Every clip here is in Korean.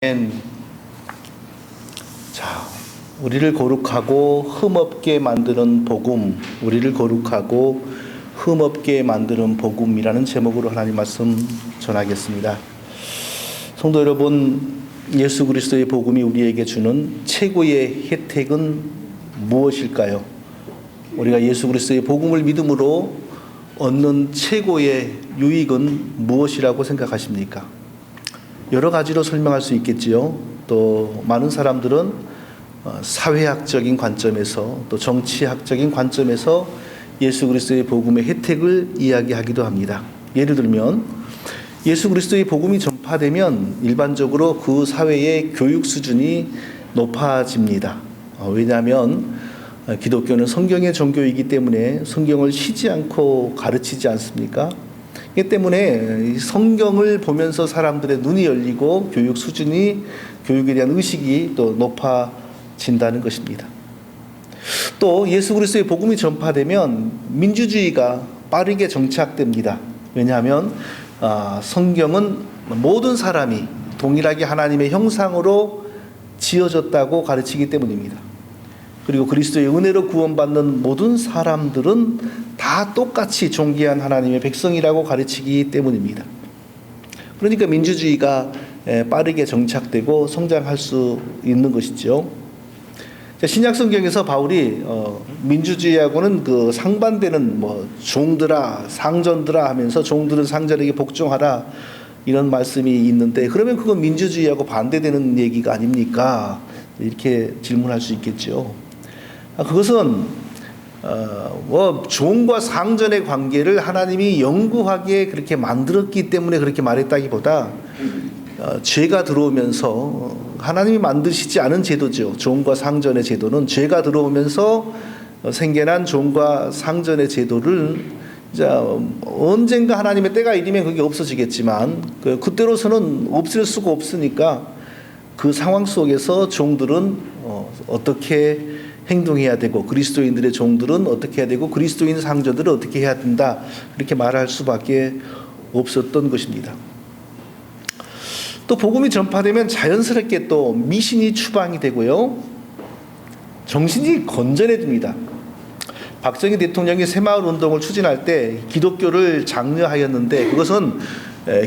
자, 우리를 거룩하고 흠없게 만드는 복음, 우리를 거룩하고 흠없게 만드는 복음이라는 제목으로 하나님 말씀 전하겠습니다. 성도 여러분, 예수 그리스도의 복음이 우리에게 주는 최고의 혜택은 무엇일까요? 우리가 예수 그리스도의 복음을 믿음으로 얻는 최고의 유익은 무엇이라고 생각하십니까? 여러 가지로 설명할 수 있겠지요. 또 많은 사람들은 사회학적인 관점에서 또 정치학적인 관점에서 예수 그리스도의 복음의 혜택을 이야기하기도 합니다. 예를 들면 예수 그리스도의 복음이 전파되면 일반적으로 그 사회의 교육 수준이 높아집니다. 왜냐하면 기독교는 성경의 종교이기 때문에 성경을 쉬지 않고 가르치지 않습니까? 이 때문에 성경을 보면서 사람들의 눈이 열리고 교육 수준이, 교육에 대한 의식이 또 높아진다는 것입니다. 또 예수 그리스도의 복음이 전파되면 민주주의가 빠르게 정착됩니다. 왜냐하면 성경은 모든 사람이 동일하게 하나님의 형상으로 지어졌다고 가르치기 때문입니다. 그리고 그리스도의 은혜로 구원받는 모든 사람들은 다 똑같이 존귀한 하나님의 백성이라고 가르치기 때문입니다. 그러니까 민주주의가 빠르게 정착되고 성장할 수 있는 것이죠. 신약 성경에서 바울이 민주주의하고는 그 상반되는 종들아 상전들아 하면서 종들은 상전에게 복종하라 이런 말씀이 있는데, 그러면 그건 민주주의하고 반대되는 얘기가 아닙니까? 이렇게 질문할 수 있겠죠. 그것은 종과 상전의 관계를 하나님이 영구하게 그렇게 만들었기 때문에 그렇게 말했다기보다 죄가 들어오면서 하나님이 만드시지 않은 제도죠. 종과 상전의 제도는 죄가 들어오면서 생겨난 종과 상전의 제도를 이제 언젠가 하나님의 때가 이르면 그게 없어지겠지만 그때로서는 없앨 수가 없으니까 그 상황 속에서 종들은 어떻게 행동해야 되고 그리스도인들의 종들은 어떻게 해야 되고 그리스도인 상전들은 어떻게 해야 된다, 그렇게 말할 수밖에 없었던 것입니다. 또 복음이 전파되면 자연스럽게 또 미신이 추방이 되고요, 정신이 건전해집니다. 박정희 대통령이 새마을 운동을 추진할 때 기독교를 장려하였는데 그것은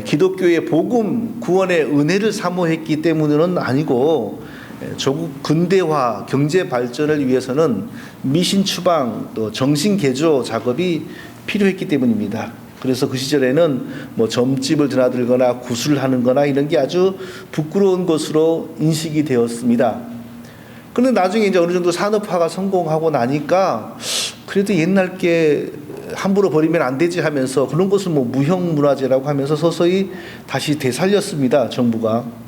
기독교의 복음 구원의 은혜를 사모했기 때문은 아니고 조국 근대화 경제 발전을 위해서는 미신 추방 또 정신 개조 작업이 필요했기 때문입니다. 그래서 그 시절에는 점집을 드나들거나 구슬을 하는 거나 이런 게 아주 부끄러운 것으로 인식이 되었습니다. 그런데 나중에 이제 어느 정도 산업화가 성공하고 나니까 그래도 옛날 게 함부로 버리면 안 되지 하면서 그런 것을 무형문화재라고 하면서 서서히 다시 되살렸습니다, 정부가.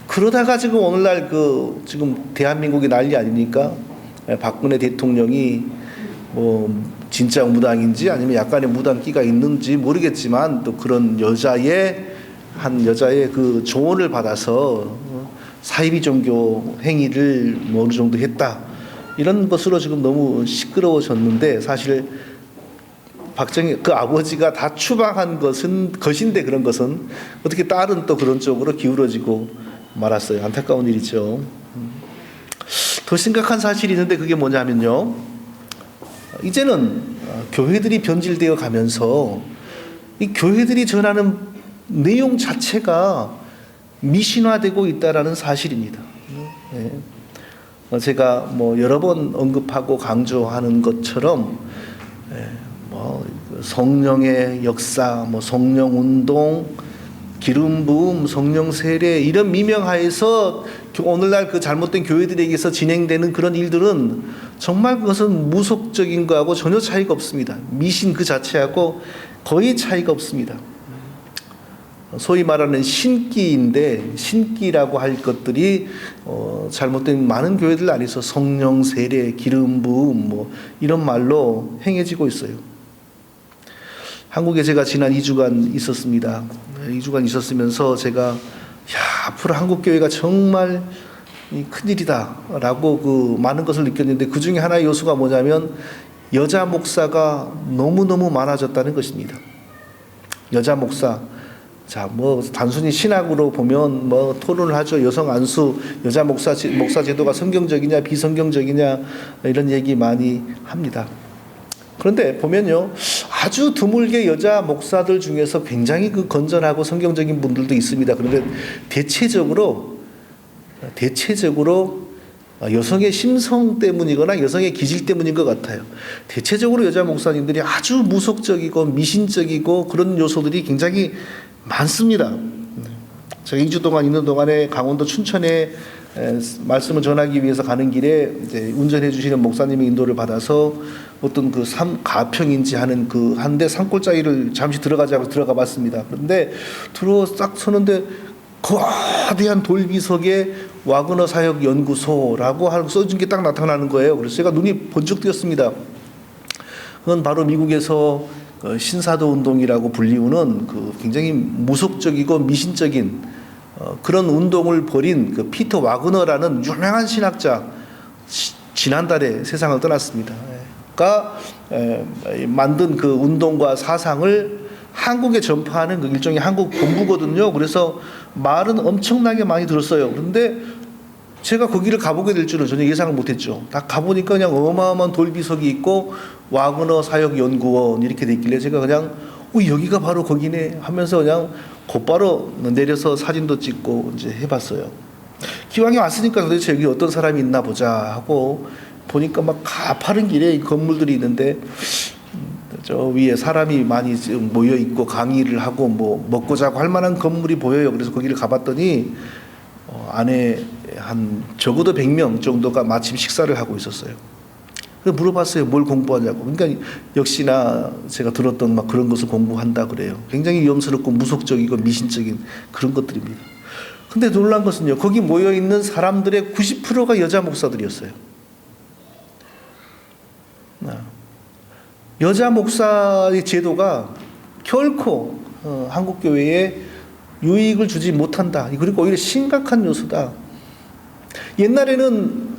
그러다가 지금 오늘날 지금 대한민국이 난리 아닙니까? 박근혜 대통령이 진짜 무당인지 아니면 약간의 무당기가 있는지 모르겠지만 또 그런 한 여자의 그 조언을 받아서 사이비 종교 행위를 어느 정도 했다, 이런 것으로 지금 너무 시끄러워졌는데, 사실 박정희 그 아버지가 다 추방한 것인데 그런 것은 어떻게 딸은 또 그런 쪽으로 기울어지고 말았어요. 안타까운 일이죠. 더 심각한 사실이 있는데 그게 뭐냐면요, 이제는 교회들이 변질되어 가면서 이 교회들이 전하는 내용 자체가 미신화되고 있다라는 사실입니다. 제가 여러 번 언급하고 강조하는 것처럼 성령의 역사, 성령 운동, 기름 부음, 성령 세례 이런 미명하에서 오늘날 그 잘못된 교회들에게서 진행되는 그런 일들은 정말 그것은 무속적인 거하고 전혀 차이가 없습니다. 미신 그 자체하고 거의 차이가 없습니다. 소위 말하는 신기인데, 신기라고 할 것들이 잘못된 많은 교회들 안에서 성령 세례, 기름 부음 이런 말로 행해지고 있어요. 한국에 제가 지난 2주간 있었습니다. 2주간 있었으면서 제가 앞으로 한국 교회가 정말 큰일이다 라고 많은 것을 느꼈는데, 그 중에 하나의 요소가 뭐냐면 여자 목사가 너무너무 많아졌다는 것입니다. 여자 목사 자, 뭐 단순히 신학으로 보면 뭐 토론을 하죠. 여성 안수, 여자 목사 제도가 성경적이냐 비성경적이냐 이런 얘기 많이 합니다. 그런데 보면요, 아주 드물게 여자 목사들 중에서 굉장히 그 건전하고 성경적인 분들도 있습니다. 그런데 대체적으로 여성의 심성 때문이거나 여성의 기질 때문인 것 같아요. 대체적으로 여자 목사님들이 아주 무속적이고 미신적이고 그런 요소들이 굉장히 많습니다. 제가 2주 동안 있는 동안에 강원도 춘천에 말씀을 전하기 위해서 가는 길에 이제 운전해 주시는 목사님의 인도를 받아서 어떤 그 가평인지 하는 그 한데 산골짜기를 잠시 들어가자고 들어가 봤습니다. 그런데 딱 서는데 거대한 돌비석에 와그너 사역 연구소라고 하고 써준 게 딱 나타나는 거예요. 그래서 제가 눈이 번쩍 뜨였습니다. 그건 바로 미국에서 신사도 운동이라고 불리우는 그 굉장히 무속적이고 미신적인 그런 운동을 벌인 그 피터 와그너라는 유명한 신학자, 지난달에 세상을 떠났습니다. 가 만든 그 운동과 사상을 한국에 전파하는 그 일종의 한국 본부거든요. 그래서 말은 엄청나게 많이 들었어요. 그런데 제가 거기를 가보게 될 줄은 전혀 예상을 못했죠. 딱 가보니까 그냥 어마어마한 돌비석이 있고 와그너 사역연구원 이렇게 돼 있길래 제가 그냥 여기가 바로 거기네 하면서 그냥 곧바로 내려서 사진도 찍고 이제 해봤어요. 기왕에 왔으니까 도대체 여기 어떤 사람이 있나 보자 하고 보니까 막 가파른 길에 건물들이 있는데 저 위에 사람이 많이 모여 있고 강의를 하고 뭐 먹고 자고 할 만한 건물이 보여요. 그래서 거기를 가봤더니 안에 한 적어도 100명 정도가 마침 식사를 하고 있었어요. 그래서 물어봤어요. 뭘 공부하냐고. 그러니까 역시나 제가 들었던 막 그런 것을 공부한다 그래요. 굉장히 위험스럽고 무속적이고 미신적인 그런 것들입니다. 근데 놀란 것은요, 거기 모여 있는 사람들의 90%가 여자 목사들이었어요. 여자 목사의 제도가 결코 한국 교회에 유익을 주지 못한다. 그리고 오히려 심각한 요소다. 옛날에는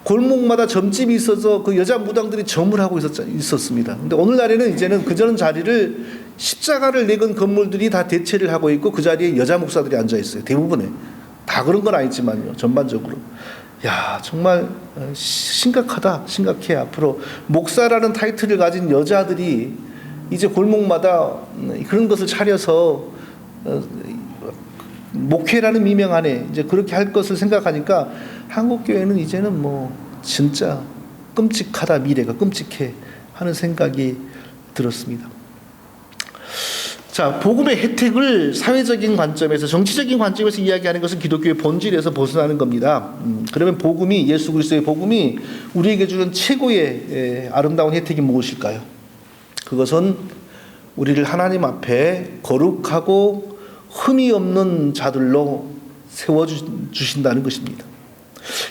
골목마다 점집이 있어서 그 여자 무당들이 점을 하고 있었습니다. 근데 오늘날에는 이제는 그전 자리를 십자가를 내건 건물들이 다 대체를 하고 있고 그 자리에 여자 목사들이 앉아 있어요. 대부분에. 다 그런 건 아니지만요. 전반적으로. 야, 정말 심각하다. 심각해. 앞으로 목사라는 타이틀을 가진 여자들이 이제 골목마다 그런 것을 차려서 목회라는 미명 안에 이제 그렇게 할 것을 생각하니까 한국 교회는 이제는 뭐 진짜 끔찍하다. 미래가 끔찍해 하는 생각이 들었습니다. 자, 복음의 혜택을 사회적인 관점에서, 정치적인 관점에서 이야기하는 것은 기독교의 본질에서 벗어나는 겁니다. 그러면 복음이, 예수 그리스도의 복음이 우리에게 주는 최고의 아름다운 혜택이 무엇일까요? 그것은 우리를 하나님 앞에 거룩하고 흠이 없는 자들로 세워주신다는 것입니다.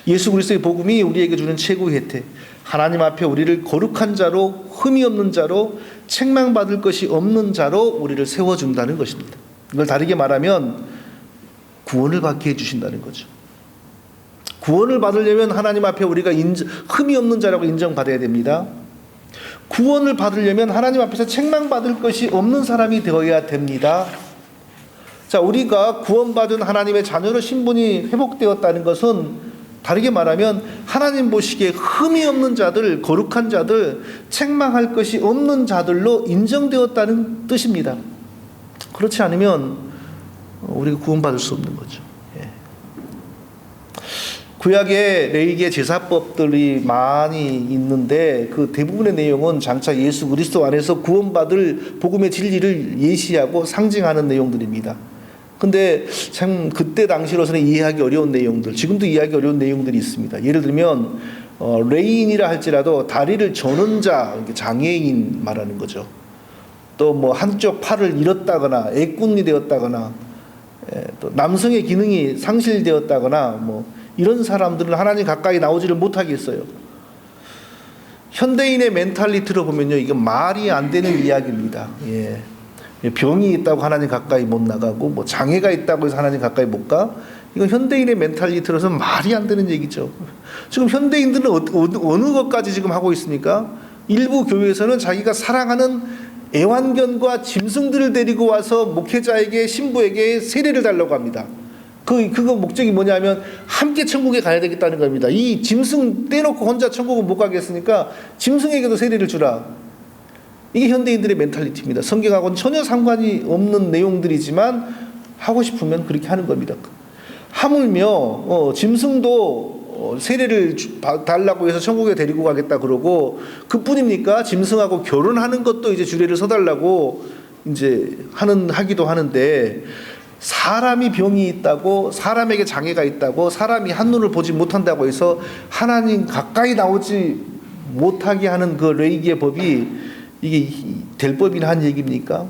예수 그리스도의 복음이 우리에게 주는 최고의 혜택, 하나님 앞에 우리를 거룩한 자로, 흠이 없는 자로, 책망받을 것이 없는 자로 우리를 세워준다는 것입니다. 이걸 다르게 말하면 구원을 받게 해주신다는 거죠. 구원을 받으려면 하나님 앞에 우리가 흠이 없는 자라고 인정받아야 됩니다. 구원을 받으려면 하나님 앞에서 책망받을 것이 없는 사람이 되어야 됩니다. 자, 우리가 구원받은 하나님의 자녀로 신분이 회복되었다는 것은 다르게 말하면 하나님 보시기에 흠이 없는 자들, 거룩한 자들, 책망할 것이 없는 자들로 인정되었다는 뜻입니다. 그렇지 않으면 우리가 구원받을 수 없는 거죠. 구약에 레위기의 제사법들이 많이 있는데 그 대부분의 내용은 장차 예수 그리스도 안에서 구원받을 복음의 진리를 예시하고 상징하는 내용들입니다. 근데 참 그때 당시로서는 이해하기 어려운 내용들, 지금도 이해하기 어려운 내용들이 있습니다. 예를 들면 레인이라 할지라도 다리를 저는 자, 장애인 말하는 거죠. 또 뭐 한쪽 팔을 잃었다거나 애꾼이 되었다거나 또 남성의 기능이 상실되었다거나 뭐 이런 사람들은 하나님 가까이 나오지를 못하게 했어요. 현대인의 멘탈리티로 보면요, 이게 말이 안 되는 이야기입니다. 예. 병이 있다고 하나님 가까이 못 나가고 뭐 장애가 있다고 해서 하나님 가까이 못 가? 이건 현대인의 멘탈리티로서는 말이 안 되는 얘기죠. 지금 현대인들은 어느 것까지 지금 하고 있습니까? 일부 교회에서는 자기가 사랑하는 애완견과 짐승들을 데리고 와서 목회자에게 신부에게 세례를 달라고 합니다. 그거 목적이 뭐냐면 함께 천국에 가야 되겠다는 겁니다. 이 짐승 떼놓고 혼자 천국은 못 가겠으니까 짐승에게도 세례를 주라. 이게 현대인들의 멘탈리티입니다. 성경하고는 전혀 상관이 없는 내용들이지만 하고 싶으면 그렇게 하는 겁니다. 하물며 짐승도 세례를 달라고 해서 천국에 데리고 가겠다 그러고, 그뿐입니까? 짐승하고 결혼하는 것도 이제 주례를 서달라고 이제 하기도 하는데, 사람이 병이 있다고, 사람에게 장애가 있다고, 사람이 한눈을 보지 못한다고 해서 하나님 가까이 나오지 못하게 하는 그 레이기의 법이 이게 될 법이나 한 얘기입니까?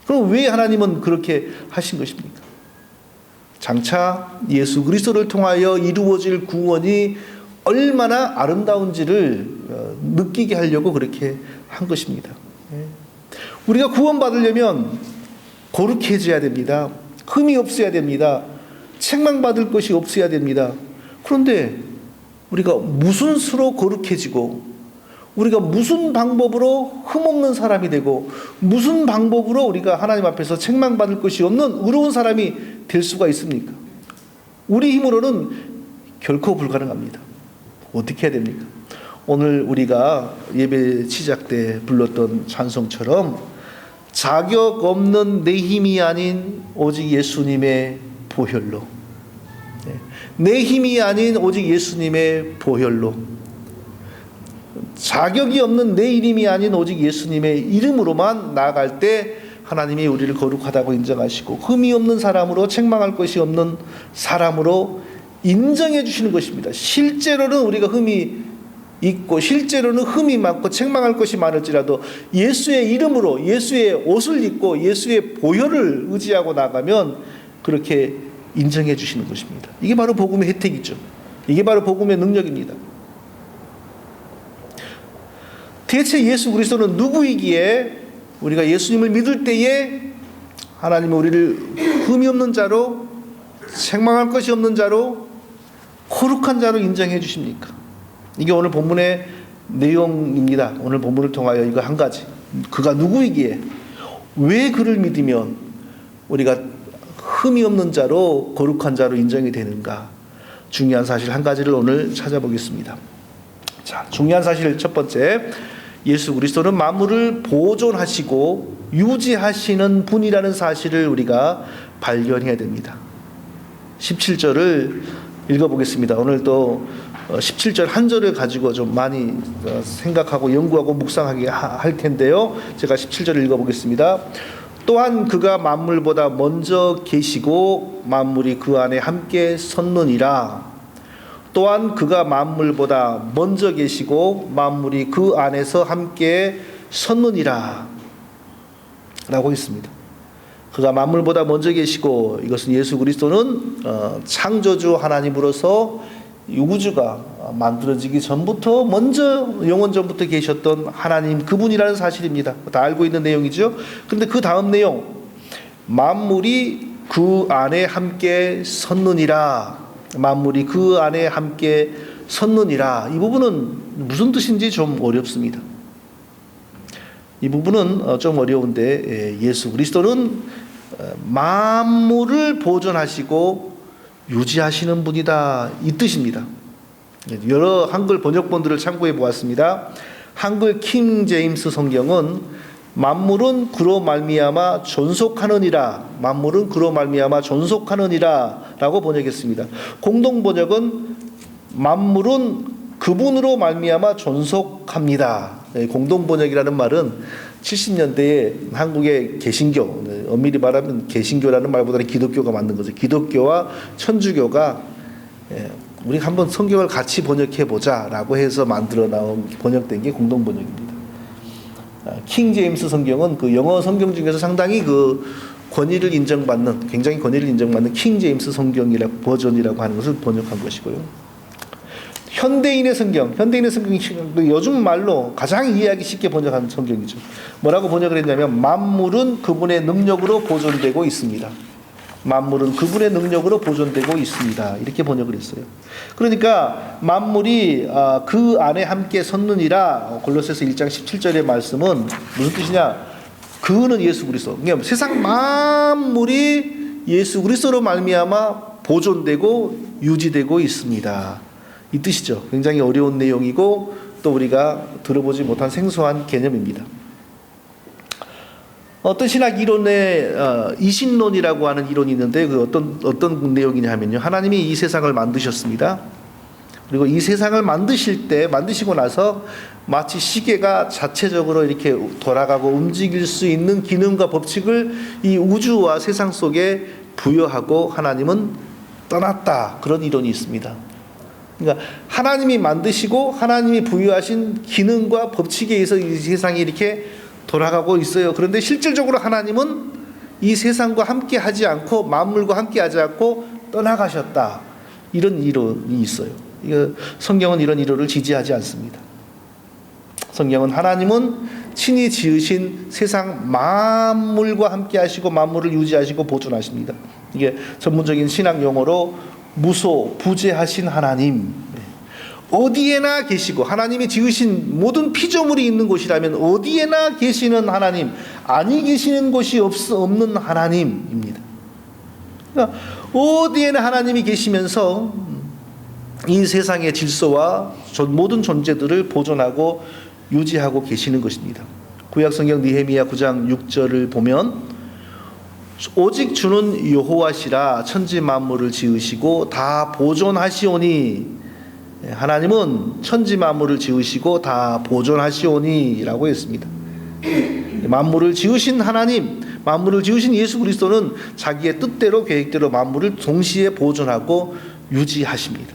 그럼 왜 하나님은 그렇게 하신 것입니까? 장차 예수 그리스도를 통하여 이루어질 구원이 얼마나 아름다운지를 느끼게 하려고 그렇게 한 것입니다. 우리가 구원받으려면 거룩해져야 됩니다. 흠이 없어야 됩니다. 책망받을 것이 없어야 됩니다. 그런데 우리가 무슨 수로 거룩해지고, 우리가 무슨 방법으로 흠없는 사람이 되고, 무슨 방법으로 우리가 하나님 앞에서 책망받을 것이 없는 의로운 사람이 될 수가 있습니까? 우리 힘으로는 결코 불가능합니다. 어떻게 해야 됩니까? 오늘 우리가 예배 시작 때 불렀던 찬송처럼 자격 없는 내 힘이 아닌 오직 예수님의 보혈로, 내 힘이 아닌 오직 예수님의 보혈로, 자격이 없는 내 이름이 아닌 오직 예수님의 이름으로만 나아갈 때 하나님이 우리를 거룩하다고 인정하시고, 흠이 없는 사람으로, 책망할 것이 없는 사람으로 인정해 주시는 것입니다. 실제로는 우리가 흠이 있고, 실제로는 흠이 많고 책망할 것이 많을지라도 예수의 이름으로, 예수의 옷을 입고 예수의 보혈을 의지하고 나가면 그렇게 인정해 주시는 것입니다. 이게 바로 복음의 혜택이죠. 이게 바로 복음의 능력입니다. 대체 예수 그리스도는 누구이기에 우리가 예수님을 믿을 때에 하나님은 우리를 흠이 없는 자로, 책망할 것이 없는 자로, 거룩한 자로 인정해 주십니까? 이게 오늘 본문의 내용입니다. 오늘 본문을 통하여 이거 한 가지, 그가 누구이기에, 왜 그를 믿으면 우리가 흠이 없는 자로, 거룩한 자로 인정이 되는가, 중요한 사실 한 가지를 오늘 찾아보겠습니다. 자, 중요한 사실 첫 번째, 예수 그리스도는 만물을 보존하시고 유지하시는 분이라는 사실을 우리가 발견해야 됩니다. 17절을 읽어보겠습니다. 오늘도 17절 한 절을 가지고 좀 많이 생각하고 연구하고 묵상하게 할 텐데요. 제가 17절을 읽어보겠습니다. 또한 그가 만물보다 먼저 계시고 만물이 그 안에 함께 섰느니라. 또한 그가 만물보다 먼저 계시고 만물이 그 안에서 함께 섰느니라 라고 있습니다. 그가 만물보다 먼저 계시고, 이것은 예수 그리스도는 창조주 하나님으로서 이 우주가 만들어지기 전부터, 먼저 영원 전부터 계셨던 하나님, 그분이라는 사실입니다. 다 알고 있는 내용이죠. 그런데 그 다음 내용, 만물이 그 안에 함께 섰느니라, 만물이 그 안에 함께 섰느니라, 이 부분은 무슨 뜻인지 좀 어렵습니다. 이 부분은 좀 어려운데, 예수 그리스도는 만물을 보존하시고 유지하시는 분이다, 이 뜻입니다. 여러 한글 번역본들을 참고해 보았습니다. 한글 킹 제임스 성경은 만물은 그로 말미암아 존속하느니라, 만물은 그로 말미암아 존속하느니라 라고 번역했습니다. 공동 번역은 만물은 그분으로 말미암아 존속합니다. 공동 번역이라는 말은 70년대에 한국의 개신교, 엄밀히 말하면 개신교라는 말보다는 기독교가 맞는 거죠. 기독교와 천주교가 우리 한번 성경을 같이 번역해 보자라고 해서 만들어 나온, 번역된 게 공동 번역입니다. 킹 제임스 성경은 그 영어 성경 중에서 상당히 그 권위를 인정받는, 굉장히 권위를 인정받는 킹 제임스 성경이라고, 버전이라고 하는 것을 번역한 것이고요. 현대인의 성경이 요즘 말로 가장 이해하기 쉽게 번역한 성경이죠. 뭐라고 번역을 했냐면, 만물은 그분의 능력으로 보존되고 있습니다. 만물은 그분의 능력으로 보존되고 있습니다. 이렇게 번역을 했어요. 그러니까 만물이 그 안에 함께 섰느니라, 골로새서 1장 17절의 말씀은 무슨 뜻이냐? 그는 예수 그리스도. 그러니까 세상 만물이 예수 그리스도로 말미암아 보존되고 유지되고 있습니다. 이 뜻이죠. 굉장히 어려운 내용이고 또 우리가 들어보지 못한 생소한 개념입니다. 어떤 신학 이론에 이신론이라고 하는 이론이 있는데 그 어떤 내용이냐 하면요. 하나님이 이 세상을 만드셨습니다. 그리고 이 세상을 만드시고 나서 마치 시계가 자체적으로 이렇게 돌아가고 움직일 수 있는 기능과 법칙을 이 우주와 세상 속에 부여하고 하나님은 떠났다. 그런 이론이 있습니다. 그러니까 하나님이 만드시고 하나님이 부여하신 기능과 법칙에 의해서 이 세상이 이렇게 돌아가고 있어요. 그런데 실질적으로 하나님은 이 세상과 함께 하지 않고 만물과 함께 하지 않고 떠나가셨다. 이런 이론이 있어요. 성경은 이런 이론을 지지하지 않습니다. 성경은 하나님은 친히 지으신 세상 만물과 함께 하시고 만물을 유지하시고 보존하십니다. 이게 전문적인 신학 용어로 무소, 부재하신 하나님. 어디에나 계시고 하나님이 지으신 모든 피조물이 있는 곳이라면 어디에나 계시는 하나님, 아니 계시는 곳이 없는 하나님입니다. 그러니까 어디에나 하나님이 계시면서 이 세상의 질서와 모든 존재들을 보존하고 유지하고 계시는 것입니다. 구약성경 느헤미야 9장 6절을 보면 오직 주는 여호와시라 천지 만물을 지으시고 다 보존하시오니, 하나님은 천지 만물을 지으시고 다 보존하시오니라고 했습니다. 만물을 지으신 하나님, 만물을 지으신 예수 그리스도는 자기의 뜻대로 계획대로 만물을 동시에 보존하고 유지하십니다.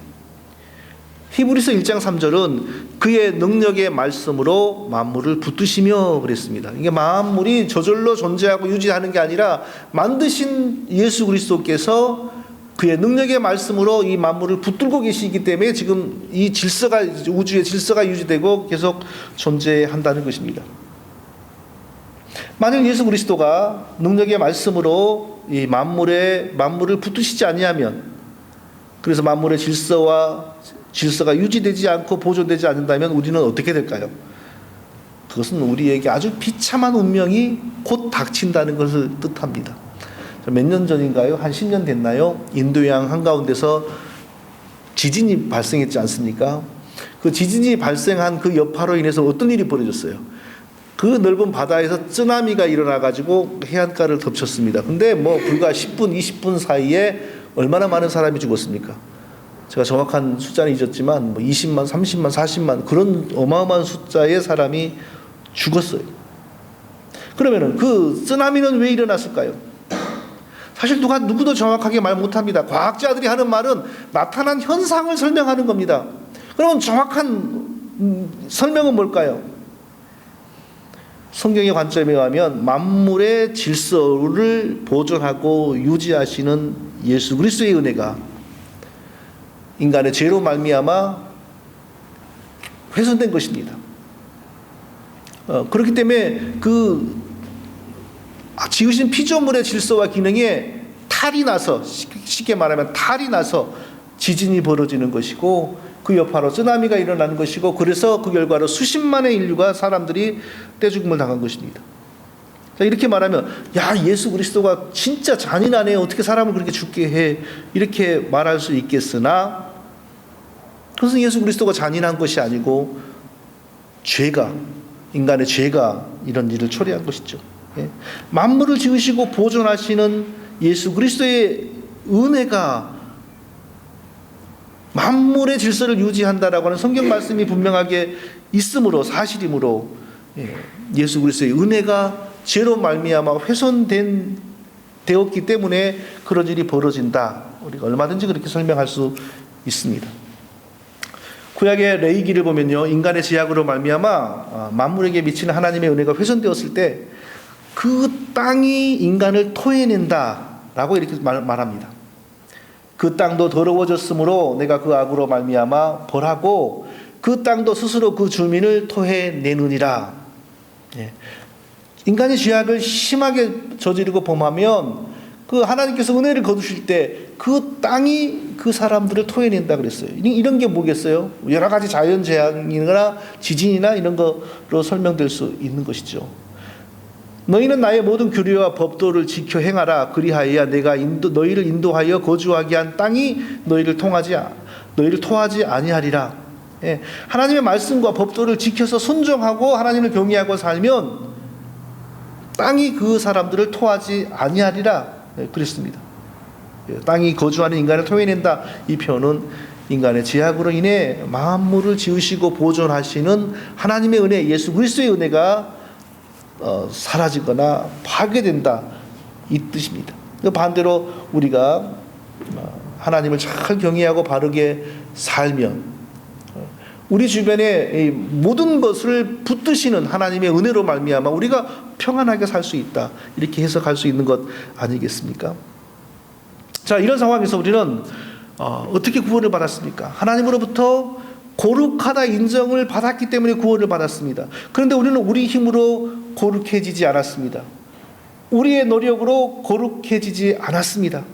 히브리서 1장 3절은 그의 능력의 말씀으로 만물을 붙드시며 그랬습니다. 이게 만물이 저절로 존재하고 유지하는 게 아니라 만드신 예수 그리스도께서 그의 능력의 말씀으로 이 만물을 붙들고 계시기 때문에 지금 이 질서가, 우주의 질서가 유지되고 계속 존재한다는 것입니다. 만일 예수 그리스도가 능력의 말씀으로 이 만물을 붙드시지 아니하면, 그래서 만물의 질서가 유지되지 않고 보존되지 않는다면 우리는 어떻게 될까요? 그것은 우리에게 아주 비참한 운명이 곧 닥친다는 것을 뜻합니다. 몇 년 전인가요? 한 10년 됐나요? 인도양 한가운데서 지진이 발생했지 않습니까? 그 지진이 발생한 그 여파로 인해서 어떤 일이 벌어졌어요? 그 넓은 바다에서 쓰나미가 일어나가지고 해안가를 덮쳤습니다. 근데 불과 10분, 20분 사이에 얼마나 많은 사람이 죽었습니까? 제가 정확한 숫자는 잊었지만 20만, 30만, 40만 그런 어마어마한 숫자의 사람이 죽었어요. 그러면은 그 쓰나미는 왜 일어났을까요? 사실 누구도 정확하게 말 못합니다. 과학자들이 하는 말은 나타난 현상을 설명하는 겁니다. 그러면 정확한 설명은 뭘까요? 성경의 관점에 의하면 만물의 질서를 보존하고 유지하시는 예수 그리스도의 은혜가 인간의 죄로 말미암아 훼손된 것입니다. 그렇기 때문에 지으신 피조물의 질서와 기능에 탈이 나서, 쉽게 말하면 탈이 나서 지진이 벌어지는 것이고 그 여파로 쓰나미가 일어나는 것이고, 그래서 그 결과로 수십만의 인류가 사람들이 떼죽음을 당한 것입니다. 자, 이렇게 말하면 예수 그리스도가 진짜 잔인하네, 어떻게 사람을 그렇게 죽게 해, 이렇게 말할 수 있겠으나 그것은 예수 그리스도가 잔인한 것이 아니고 인간의 죄가 이런 일을 초래한 것이죠. 만물을 지으시고 보존하시는 예수 그리스도의 은혜가 만물의 질서를 유지한다라고 하는 성경 말씀이 분명하게 있으므로, 사실이므로 예수 그리스도의 은혜가 죄로 말미암아 훼손되었기 때문에 그런 일이 벌어진다. 우리가 얼마든지 그렇게 설명할 수 있습니다. 구약의 레위기를 보면요, 인간의 죄악으로 말미암아 만물에게 미치는 하나님의 은혜가 훼손되었을 때 그 땅이 인간을 토해낸다라고 이렇게 말합니다. 그 땅도 더러워졌으므로 내가 그 악으로 말미암아 벌하고 그 땅도 스스로 그 주민을 토해내느니라. 인간의 죄악을 심하게 저지르고 범하면 그 하나님께서 은혜를 거두실 때 그 땅이 그 사람들을 토해낸다 그랬어요. 이런 게 뭐겠어요? 여러 가지 자연 재앙이나 지진이나 이런 거로 설명될 수 있는 것이죠. 너희는 나의 모든 규례와 법도를 지켜 행하라. 그리하여야 내가 너희를 인도하여 거주하게 한 땅이 너희를 토하지 아니하리라. 예, 하나님의 말씀과 법도를 지켜서 순종하고 하나님을 경외하고 살면 땅이 그 사람들을 토하지 아니하리라. 예, 그랬습니다. 예, 땅이 거주하는 인간을 토해낸다. 이 표현은 인간의 죄악으로 인해 만물을 지으시고 보존하시는 하나님의 은혜, 예수 그리스도의 은혜가 사라지거나 파괴된다, 이 뜻입니다. 반대로 우리가 하나님을 잘 경외하고 바르게 살면 우리 주변에 모든 것을 붙드시는 하나님의 은혜로 말미암아 우리가 평안하게 살 수 있다, 이렇게 해석할 수 있는 것 아니겠습니까? 자, 이런 상황에서 우리는 어떻게 구원을 받았습니까? 하나님으로부터 거룩하다 인정을 받았기 때문에 구원을 받았습니다. 그런데 우리는 우리 힘으로 거룩해지지 않았습니다. 우리의 노력으로 거룩해지지 않았습니다.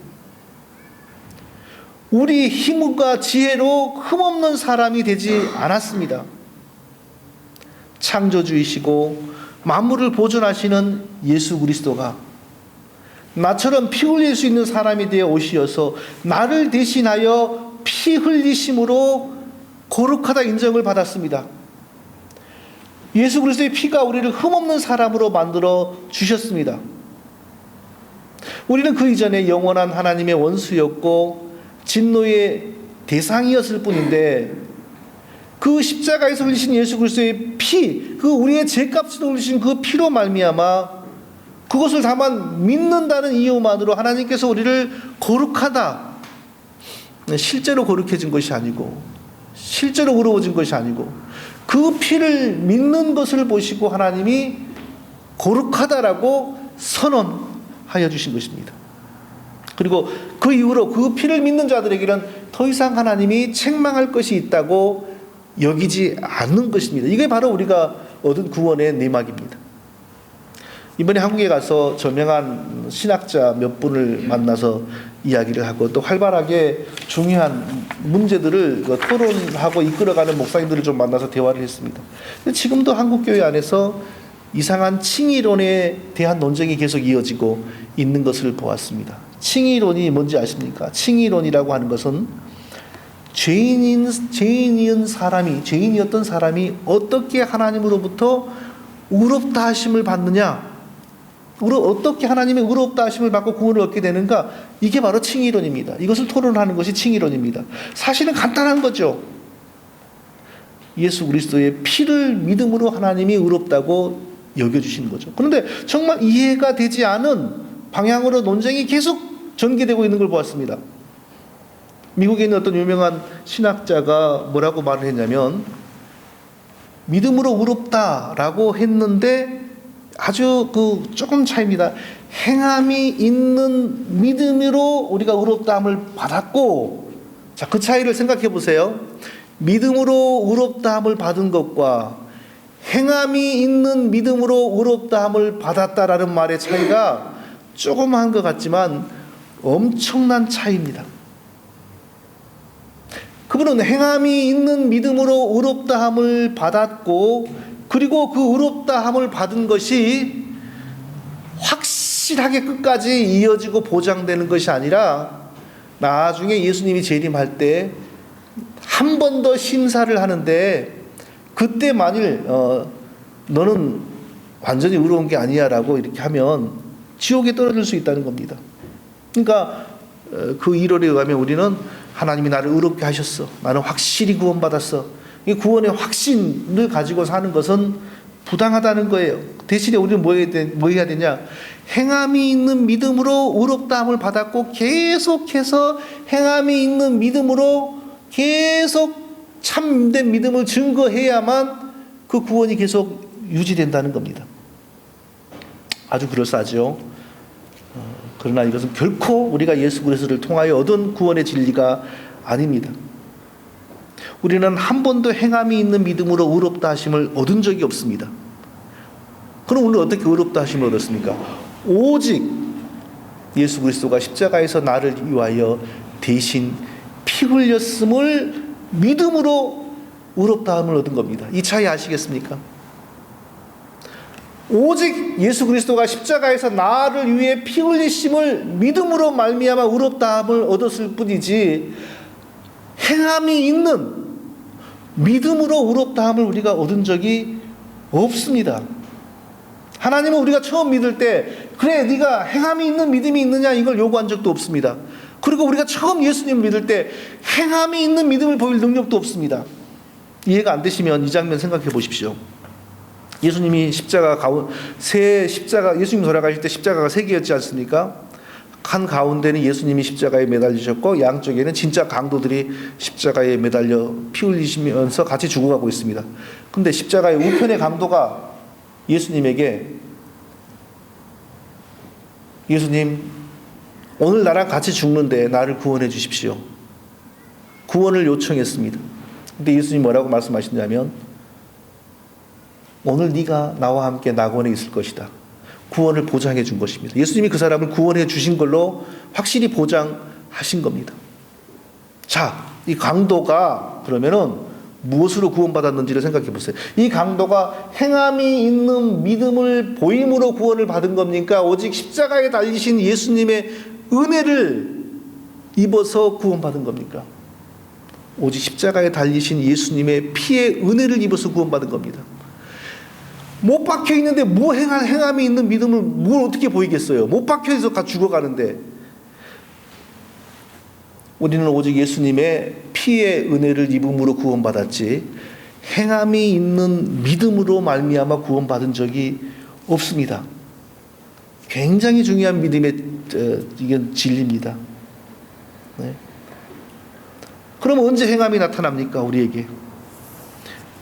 우리 힘과 지혜로 흠없는 사람이 되지 않았습니다. 창조주이시고 만물을 보존하시는 예수 그리스도가 나처럼 피 흘릴 수 있는 사람이 되어 오시어서 나를 대신하여 피 흘리심으로 거룩하다 인정을 받았습니다. 예수 그리스도의 피가 우리를 흠없는 사람으로 만들어 주셨습니다. 우리는 그 이전에 영원한 하나님의 원수였고 진노의 대상이었을 뿐인데 그 십자가에서 흘리신 예수 그리스도의 피, 그 우리의 죄값을 흘리신 그 피로 말미암아 그것을 다만 믿는다는 이유만으로 하나님께서 우리를 거룩하다, 실제로 거룩해진 것이 아니고 실제로 의로워진 것이 아니고 그 피를 믿는 것을 보시고 하나님이 거룩하다라고 선언하여 주신 것입니다. 그리고 그 이후로 그 피를 믿는 자들에게는 더 이상 하나님이 책망할 것이 있다고 여기지 않는 것입니다. 이게 바로 우리가 얻은 구원의 내막입니다. 이번에 한국에 가서 저명한 신학자 몇 분을 만나서 이야기를 하고 또 활발하게 중요한 문제들을 토론하고 이끌어가는 목사님들을 좀 만나서 대화를 했습니다. 지금도 한국교회 안에서 이상한 칭의론에 대한 논쟁이 계속 이어지고 있는 것을 보았습니다. 칭의론이 뭔지 아십니까? 칭의론이라고 하는 것은 죄인이었던 사람이 어떻게 하나님으로부터 의롭다 하심을 받느냐, 어떻게 하나님의 의롭다 하심을 받고 구원을 얻게 되는가, 이게 바로 칭의론입니다. 이것을 토론하는 것이 칭의론입니다. 사실은 간단한 거죠. 예수 그리스도의 피를 믿음으로 하나님이 의롭다고 여겨주시는 거죠. 그런데 정말 이해가 되지 않은 방향으로 논쟁이 계속 전개되고 있는 걸 보았습니다. 미국에 있는 어떤 유명한 신학자가 뭐라고 말을 했냐면, 믿음으로 의롭다라고 했는데 아주 조금 차이입니다. 행함이 있는 믿음으로 우리가 의롭다함을 받았고, 자, 그 차이를 생각해 보세요. 믿음으로 의롭다함을 받은 것과 행함이 있는 믿음으로 의롭다함을 받았다라는 말의 차이가 조그마한 것 같지만 엄청난 차이입니다. 그분은 행함이 있는 믿음으로 의롭다함을 받았고, 그리고 그 의롭다함을 받은 것이 확실하게 끝까지 이어지고 보장되는 것이 아니라 나중에 예수님이 재림할 때 한 번 더 심사를 하는데, 그때 만일 너는 완전히 의로운 게 아니야 라고 이렇게 하면 지옥에 떨어질 수 있다는 겁니다. 그러니까 그 이론에 의하면 우리는 하나님이 나를 의롭게 하셨어, 나는 확실히 구원받았어, 이 구원의 확신을 가지고 사는 것은 부당하다는 거예요. 대신에 우리는 뭐 해야 되냐? 행함이 있는 믿음으로 의롭다함을 받았고, 계속해서 행함이 있는 믿음으로 계속 참된 믿음을 증거해야만 그 구원이 계속 유지된다는 겁니다. 아주 그럴싸하죠. 그러나 이것은 결코 우리가 예수 그리스도를 통하여 얻은 구원의 진리가 아닙니다. 우리는 한 번도 행함이 있는 믿음으로 의롭다 하심을 얻은 적이 없습니다. 그럼 우리는 어떻게 의롭다 하심을 얻었습니까? 오직 예수 그리스도가 십자가에서 나를 위하여 대신 피 흘렸음을 믿음으로 의롭다함을 얻은 겁니다. 이 차이 아시겠습니까? 오직 예수 그리스도가 십자가에서 나를 위해 피 흘리심을 믿음으로 말미암아 의롭다함을 얻었을 뿐이지, 행함이 있는 믿음으로 의롭다함을 우리가 얻은 적이 없습니다. 하나님은 우리가 처음 믿을 때 그래 네가 행함이 있는 믿음이 있느냐 이걸 요구한 적도 없습니다. 그리고 우리가 처음 예수님을 믿을 때 행함이 있는 믿음을 보일 능력도 없습니다. 이해가 안 되시면 이 장면 생각해 보십시오. 예수님이 예수님 돌아가실 때 십자가가 세 개였지 않습니까? 한 가운데는 예수님이 십자가에 매달리셨고 양쪽에는 진짜 강도들이 십자가에 매달려 피 흘리시면서 같이 죽어가고 있습니다. 근데 십자가의 우편의 강도가 예수님에게 예수님 오늘 나랑 같이 죽는데 나를 구원해 주십시오. 구원을 요청했습니다. 근데 예수님이 뭐라고 말씀하시냐면 오늘 네가 나와 함께 낙원에 있을 것이다. 구원을 보장해 준 것입니다. 예수님이 그 사람을 구원해 주신 걸로 확실히 보장하신 겁니다. 자, 이 강도가 그러면은 무엇으로 구원받았는지를 생각해 보세요. 이 강도가 행함이 있는 믿음을 보임으로 구원을 받은 겁니까? 오직 십자가에 달리신 예수님의 은혜를 입어서 구원받은 겁니까? 오직 십자가에 달리신 예수님의 피의 은혜를 입어서 구원받은 겁니다. 못 박혀 있는데 뭐 행함이 있는 믿음을 뭘 어떻게 보이겠어요? 못 박혀 있어 죽어가는데. 우리는 오직 예수님의 피의 은혜를 입음으로 구원받았지 행함이 있는 믿음으로 말미암아 구원받은 적이 없습니다. 굉장히 중요한 믿음의 이건 진리입니다. 네. 그럼 언제 행함이 나타납니까? 우리에게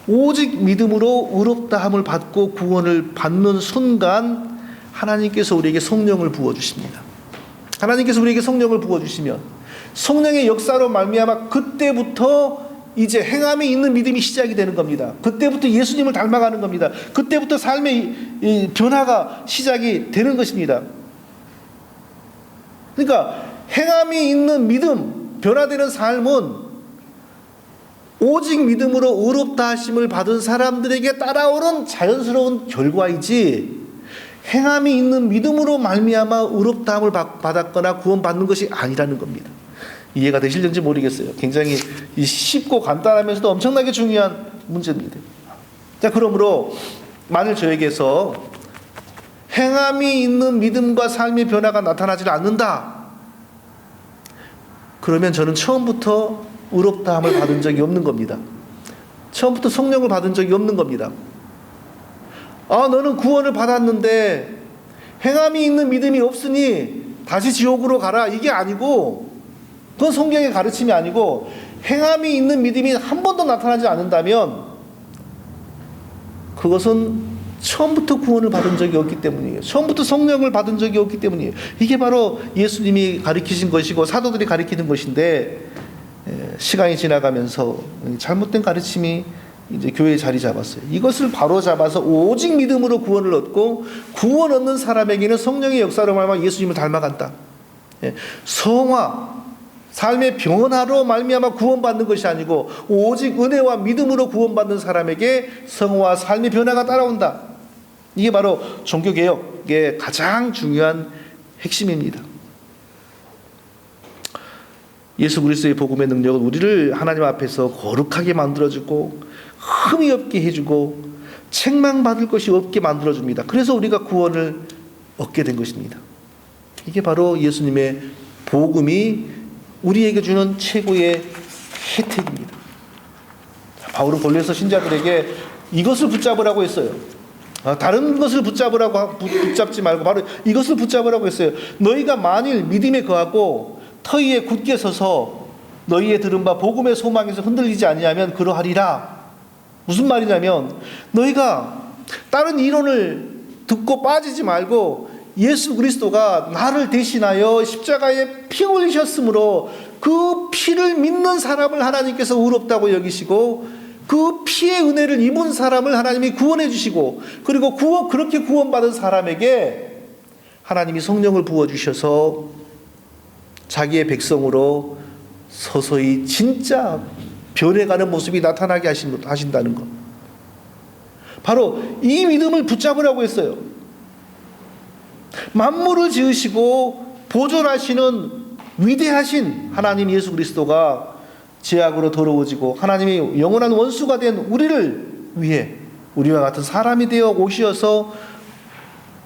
오직 믿음으로 의롭다함을 받고 구원을 받는 순간 하나님께서 우리에게 성령을 부어주십니다. 하나님께서 우리에게 성령을 부어주시면 성령의 역사로 말미암아 그때부터 이제 행함이 있는 믿음이 시작이 되는 겁니다. 그때부터 예수님을 닮아가는 겁니다. 그때부터 삶의 이 변화가 시작이 되는 것입니다. 그러니까 행함이 있는 믿음, 변화되는 삶은 오직 믿음으로 의롭다 하심을 받은 사람들에게 따라오는 자연스러운 결과이지 행함이 있는 믿음으로 말미암아 의롭다함을 받았거나 구원받는 것이 아니라는 겁니다. 이해가 되실는지 모르겠어요. 굉장히 쉽고 간단하면서도 엄청나게 중요한 문제입니다. 자, 그러므로 만일 저에게서 행함이 있는 믿음과 삶의 변화가 나타나지 않는다, 그러면 저는 처음부터 의롭다함을 받은 적이 없는 겁니다. 처음부터 성령을 받은 적이 없는 겁니다. 아, 너는 구원을 받았는데 행함이 있는 믿음이 없으니 다시 지옥으로 가라, 이게 아니고, 그건 성경의 가르침이 아니고, 행함이 있는 믿음이 한 번도 나타나지 않는다면 그것은 처음부터 구원을 받은 적이 없기 때문이에요. 처음부터 성령을 받은 적이 없기 때문이에요. 이게 바로 예수님이 가르치신 것이고 사도들이 가르치는 것인데, 시간이 지나가면서 잘못된 가르침이 이제 교회에 자리 잡았어요. 이것을 바로 잡아서 오직 믿음으로 구원을 얻고 구원 얻는 사람에게는 성령의 역사로 말미암아 예수님을 닮아간다. 성화, 삶의 변화로 말미암아 구원받는 것이 아니고 오직 은혜와 믿음으로 구원받는 사람에게 성화와 삶의 변화가 따라온다. 이게 바로 종교개혁의 가장 중요한 핵심입니다. 예수 그리스도의 복음의 능력은 우리를 하나님 앞에서 거룩하게 만들어주고 흠이 없게 해주고 책망받을 것이 없게 만들어줍니다. 그래서 우리가 구원을 얻게 된 것입니다. 이게 바로 예수님의 복음이 우리에게 주는 최고의 혜택입니다. 바울은 골로새 신자들에게 이것을 붙잡으라고 했어요. 다른 것을 붙잡지 말고 바로 이것을 붙잡으라고 했어요. 너희가 만일 믿음에 거하고 터위에 굳게 서서 너희의 들은 바 복음의 소망에서 흔들리지 아니하면 그러하리라. 무슨 말이냐면 너희가 다른 이론을 듣고 빠지지 말고 예수 그리스도가 나를 대신하여 십자가에 피 흘리셨으므로 그 피를 믿는 사람을 하나님께서 의롭다고 여기시고 그 피의 은혜를 입은 사람을 하나님이 구원해 주시고 그리고 그렇게 구원받은 사람에게 하나님이 성령을 부어주셔서 자기의 백성으로 서서히 진짜 변해가는 모습이 나타나게 하신다는 것. 바로 이 믿음을 붙잡으라고 했어요. 만물을 지으시고 보존하시는 위대하신 하나님 예수 그리스도가 죄악으로 더러워지고 하나님의 영원한 원수가 된 우리를 위해 우리와 같은 사람이 되어 오시어서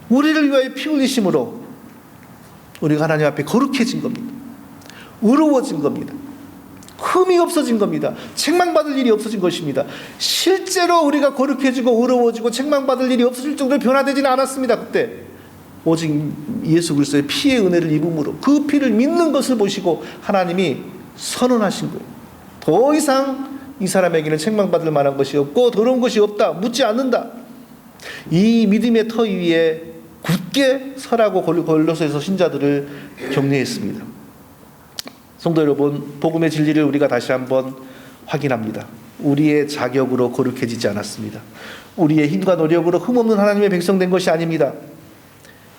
우리를 위하여 피 흘리심으로 우리가 하나님 앞에 거룩해진 겁니다. 의로워진 겁니다. 흠이 없어진 겁니다. 책망받을 일이 없어진 것입니다. 실제로 우리가 거룩해지고 의로워지고 책망받을 일이 없어질 정도로 변화되지는 않았습니다. 그때 오직 예수 그리스도의 피의 은혜를 입음으로 그 피를 믿는 것을 보시고 하나님이 선언하신 거예요. 더 이상 이 사람에게는 책망받을 만한 것이 없고 더러운 것이 없다. 묻지 않는다. 이 믿음의 터 위에 굳게 서라고 골로새서 신자들을 격려했습니다. 성도 여러분, 복음의 진리를 우리가 다시 한번 확인합니다. 우리의 자격으로 거룩해지지 않았습니다. 우리의 힘과 노력으로 흠없는 하나님의 백성 된 것이 아닙니다.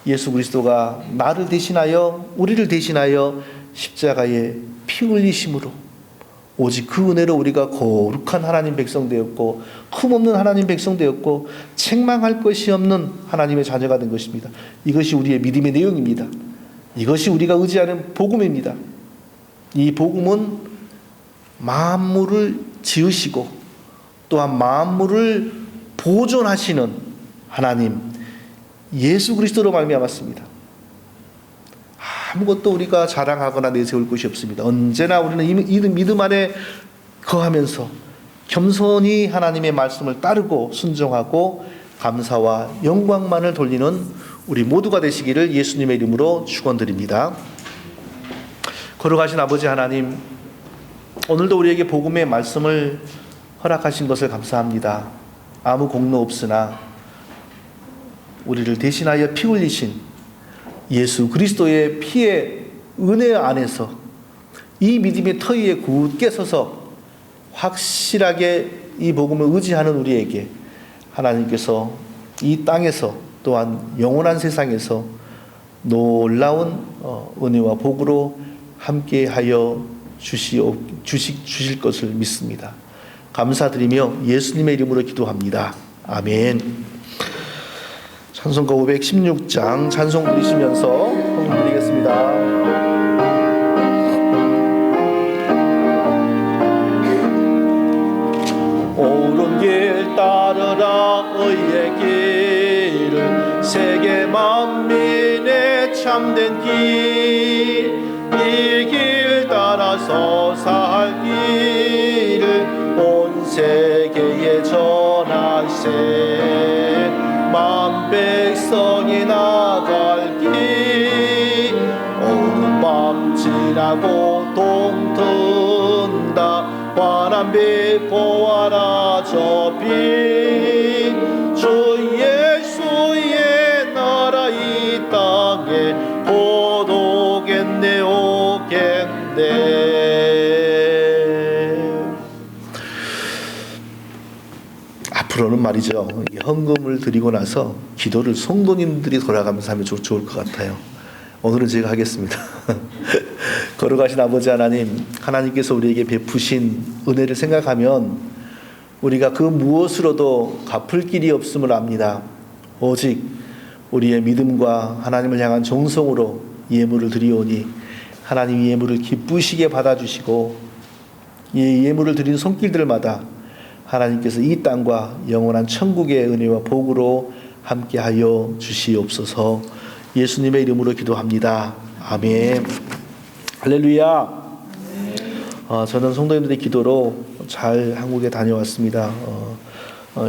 예수 그리스도가 나를 대신하여 우리를 대신하여 십자가에 피 흘리심으로 오직 그 은혜로 우리가 거룩한 하나님 백성 되었고 흠없는 하나님 백성 되었고 책망할 것이 없는 하나님의 자녀가 된 것입니다. 이것이 우리의 믿음의 내용입니다. 이것이 우리가 의지하는 복음입니다. 이 복음은 만물을 지으시고 또한 만물을 보존하시는 하나님 예수 그리스도로 말미암았습니다. 아무것도 우리가 자랑하거나 내세울 것이 없습니다. 언제나 우리는 이 믿음 안에 거하면서 겸손히 하나님의 말씀을 따르고 순종하고 감사와 영광만을 돌리는 우리 모두가 되시기를 예수님의 이름으로 축원드립니다. 거룩하신 아버지 하나님, 오늘도 우리에게 복음의 말씀을 허락하신 것을 감사합니다. 아무 공로 없으나 우리를 대신하여 피 흘리신 예수 그리스도의 피의 은혜 안에서 이 믿음의 터 위에 굳게 서서 확실하게 이 복음을 의지하는 우리에게 하나님께서 이 땅에서 또한 영원한 세상에서 놀라운 은혜와 복으로 함께하여 주실 것을 믿습니다. 감사드리며 예수님의 이름으로 기도합니다. 아멘. 찬송가 516장 찬송 부르시면서 헌금 드리겠습니다. 옳은 길 따르라 의의 길을 세계 만민의 참된 길 이 길 따라서 살 길을 온 세계에 전할세 만 백성이 나갈 길 어두운 밤 지나고 동 든다 환한 빛 보아라 저 빛 주 예수의 나라 이 땅에 곧 오겠네 오겠네. 앞으로는 말이죠, 헌금을 드리고 나서 기도를 성도님들이 돌아가면서 하면 좋을 것 같아요. 오늘은 제가 하겠습니다. 거룩하신 아버지 하나님, 하나님께서 우리에게 베푸신 은혜를 생각하면 우리가 그 무엇으로도 갚을 길이 없음을 압니다. 오직 우리의 믿음과 하나님을 향한 정성으로 예물을 드리오니 하나님 이 예물을 기쁘시게 받아주시고 이 예물을 드리는 손길들마다 하나님께서 이 땅과 영원한 천국의 은혜와 복으로 함께하여 주시옵소서. 예수님의 이름으로 기도합니다. 아멘. 할렐루야. 저는 성도님들의 기도로 잘 한국에 다녀왔습니다.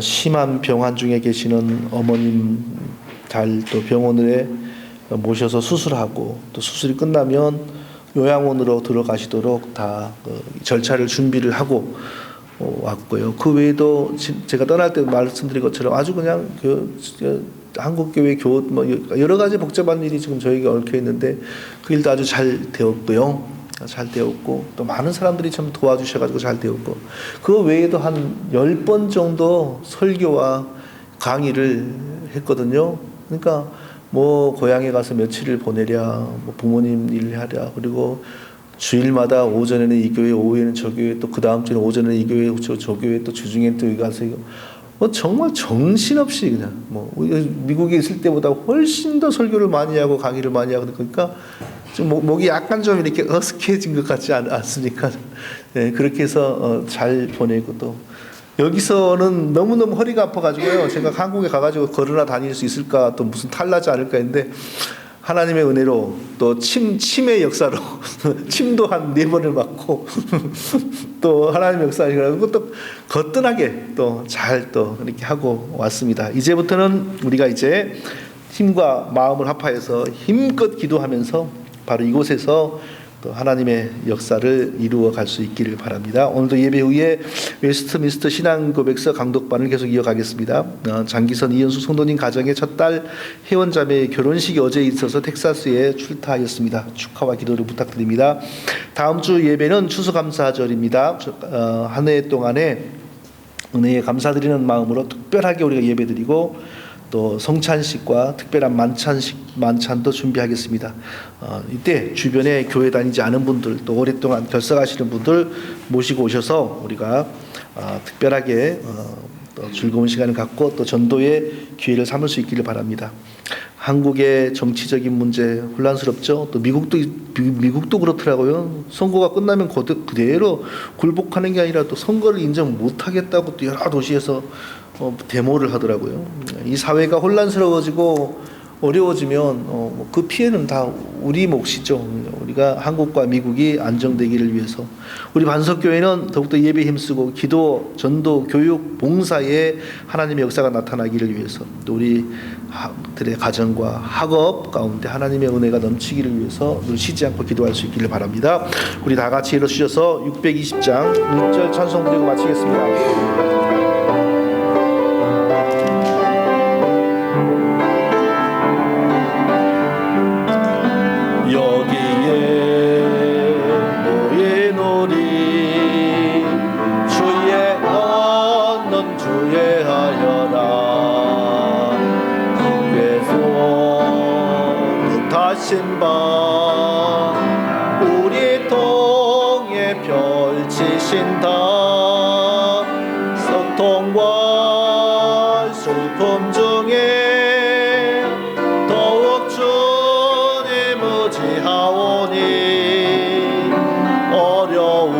심한 병환 중에 계시는 어머님 잘 또 병원에 모셔서 수술하고 또 수술이 끝나면 요양원으로 들어가시도록 다 절차를 준비를 하고 왔고요. 그 외에도 제가 떠날 때 말씀드린 것처럼 아주 그냥 한국교회 뭐 여러 가지 복잡한 일이 지금 저에게 얽혀 있는데 그 일도 아주 잘 되었고요. 잘 되었고 또 많은 사람들이 참 도와주셔가지고 잘 되었고 그 외에도 한 10번 정도 설교와 강의를 했거든요. 그러니까 뭐 고향에 가서 며칠을 보내랴, 뭐 부모님 일을 하랴, 그리고 주일마다 오전에는 이 교회, 오후에는 저 교회, 또 그 다음 주에는 오전에는 이 교회, 저 교회, 또 주중엔 또 여기 가서 이거 뭐 정말 정신없이 그냥 뭐 미국에 있을 때보다 훨씬 더 설교를 많이 하고 강의를 많이 하고 그러니까 좀 목이 약간 좀 이렇게 어색해진 것 같지 않습니까? 네, 그렇게 해서 잘 보내고 또 여기서는 너무너무 허리가 아파가지고요. 제가 한국에 가가지고 걸으나 다닐 수 있을까 또 무슨 탈나지 않을까 했는데 하나님의 은혜로 또 침의 역사로 침도 한 4번을 맞고 또 하나님의 역사를 그것도 거뜬하게 또 잘 또 이렇게 하고 왔습니다. 이제부터는 우리가 이제 힘과 마음을 합하여서 힘껏 기도하면서 바로 이곳에서 또 하나님의 역사를 이루어 갈 수 있기를 바랍니다. 오늘도 예배 후에 웨스트민스터 신앙고백서 강독반을 계속 이어가겠습니다. 장기선 이현수 성도님 가정의 첫 딸 혜원자매의 결혼식이 어제 있어서 텍사스에 출타하였습니다. 축하와 기도를 부탁드립니다. 다음 주 예배는 추수감사절입니다. 한 해 동안에 은혜에 감사드리는 마음으로 특별하게 우리가 예배드리고 또 성찬식과 특별한 만찬도 준비하겠습니다. 이때 주변에 교회 다니지 않은 분들 또 오랫동안 결석하시는 분들 모시고 오셔서 우리가 특별하게 또 즐거운 시간을 갖고 또 전도의 기회를 삼을 수 있기를 바랍니다. 한국의 정치적인 문제 혼란스럽죠. 또 미국도 그렇더라고요. 선거가 끝나면 그대로 굴복하는 게 아니라 또 선거를 인정 못하겠다고 또 여러 도시에서 데모를 하더라고요. 이 사회가 혼란스러워지고 어려워지면 그 피해는 다 우리 몫이죠. 우리가 한국과 미국이 안정되기를 위해서 우리 반석교회는 더욱더 예배에 힘쓰고 기도, 전도, 교육, 봉사에 하나님의 역사가 나타나기를 위해서 또 우리들의 가정과 학업 가운데 하나님의 은혜가 넘치기를 위해서 늘 쉬지 않고 기도할 수 있기를 바랍니다. 우리 다 같이 일어서셔서 620장 1절 찬송 드리고 마치겠습니다. 우리 통에 펼치신다. 성통과 슬픔 중에 더욱 주님 의지하오니 어려움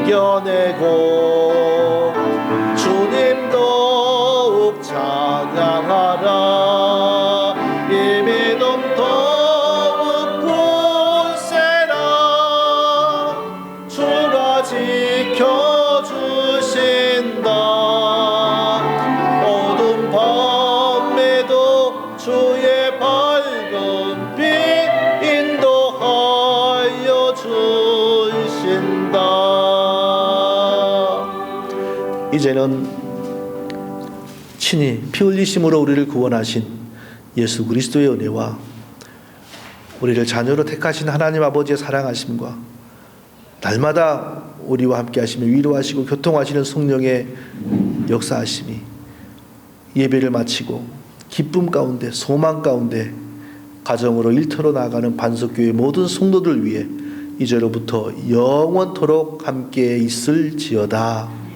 이겨내고 주님 더욱 찬양하라. 이제는 친히 피 흘리심으로 우리를 구원하신 예수 그리스도의 은혜와 우리를 자녀로 택하신 하나님 아버지의 사랑하심과 날마다 우리와 함께 하시며 위로하시고 교통하시는 성령의 역사하심이 예배를 마치고 기쁨 가운데 소망 가운데 가정으로 일터로 나아가는 반석교회 모든 성도들 위해 이제로부터 영원토록 함께 있을지어다.